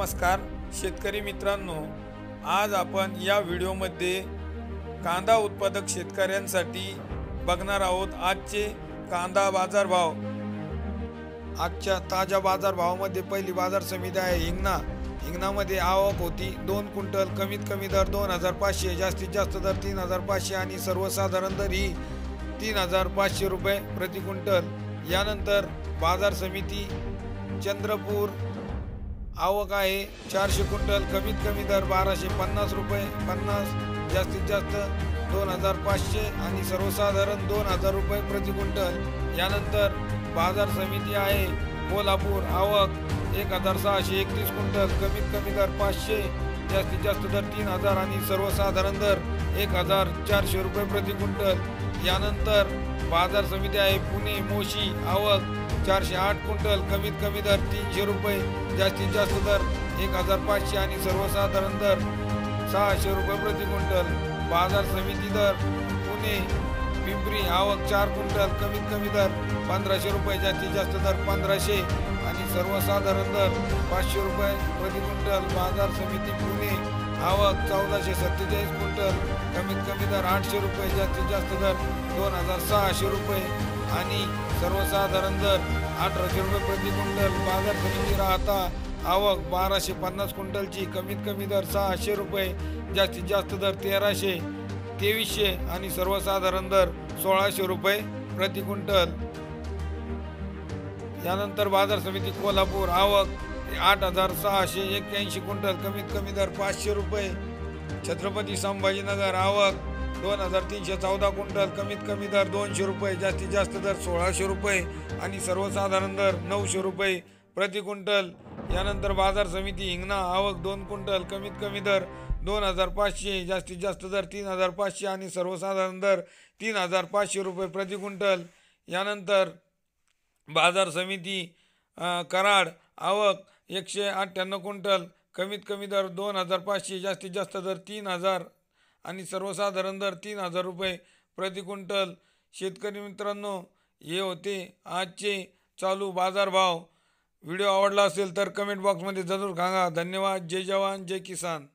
नमस्कार शेतकरी मित्रांनो, आज आपण या व्हिडिओमध्ये कांदा उत्पादक शेतकऱ्यांसाठी बघणार आहोत आजचे कांदा बाजारभाव। आजच्या ताजा बाजारभावामध्ये पहिली बाजार समिती आहे हिंगणामध्ये आवक होती 2 क्विंटल, कमीत कमी दर 2500, जास्तीत जास्त दर 3500 आणि सर्वसाधारण दर ही 3500 रुपये प्रति क्विंटल। यानंतर बाजार समिती चंद्रपूर आवक आहे 400 क्विंटल, कमीत कमी दर 1250 रुपये 50, जास्तीत जास्त 2500 आणि सर्वसाधारण 2000 रुपये प्रति क्विंटल। यानंतर बाजार समिती आहे कोल्हापूर आवक 1631 क्विंटल, कमीत कमी दर 500, जास्तीत जास्त दर 3000 आणि सर्वसाधारण दर 1400 रुपये प्रति क्विंटल। यानंतर बाजार समिती आहे पुणे मोशी आवक 408 क्विंटल, कमीत कमी दर 300 रुपये, जास्तीत जास्त दर 1500 आणि सर्वसाधारण दर 600 रुपये प्रति क्विंटल। बाजार समिती दर पुणे पिंपरी आवक 4 क्विंटल, कमीत कमी दर 1500 रुपये, जास्तीत जास्त दर 1500 आणि सर्वसाधारण दर 500 रुपये प्रति क्विंटल। बाजार समिती पुणे आवक 1447 क्विंटल, कमीत कमी दर 800 रुपये, जास्तीत जास्त दर 2600 रुपये आणि सर्वसाधारण दर 1800 रुपये प्रति क्विंटल। बाजार समिती राहता आवक 1250 क्विंटलची, कमीत कमी दर 600 रुपये, जास्तीत जास्त दर 1300, 2300 आणि सर्वसाधारण दर 1600 रुपये प्रति क्विंटल। यानंतर बाजार समिती कोल्हापूर आवक 8681 क्विंटल, कमीत कमी दर 500 रुपये। छत्रपती संभाजीनगर आवक 2314 क्विंटल, कमीत कमी दर 200 रुपये, जास्तीत जास्त दर 1600 रुपये आणि सर्वसाधारण दर 900 रुपये प्रति क्विंटल। यानंतर बाजार समिती हिंगणा आवक 2 क्विंटल, कमीत कमी दर 2500, जास्तीत जास्त दर 3500 आणि सर्वसाधारण दर 3500 रुपये प्रति क्विंटल। यानंतर बाजार समिती कराड आवक 198 क्विंटल, कमीत कमी दर 2500, जास्तीत जास्त दर 3000 आणि सर्वसाधारण दर 3000 रुपये प्रति क्विंटल। शेतकरी मित्रांनो, हे होते आजचे चालू बाजारभाव। व्हिडिओ आवडला असेल तर कमेंट बॉक्समध्ये जरूर सांगा। धन्यवाद। जय जवान जय किसान।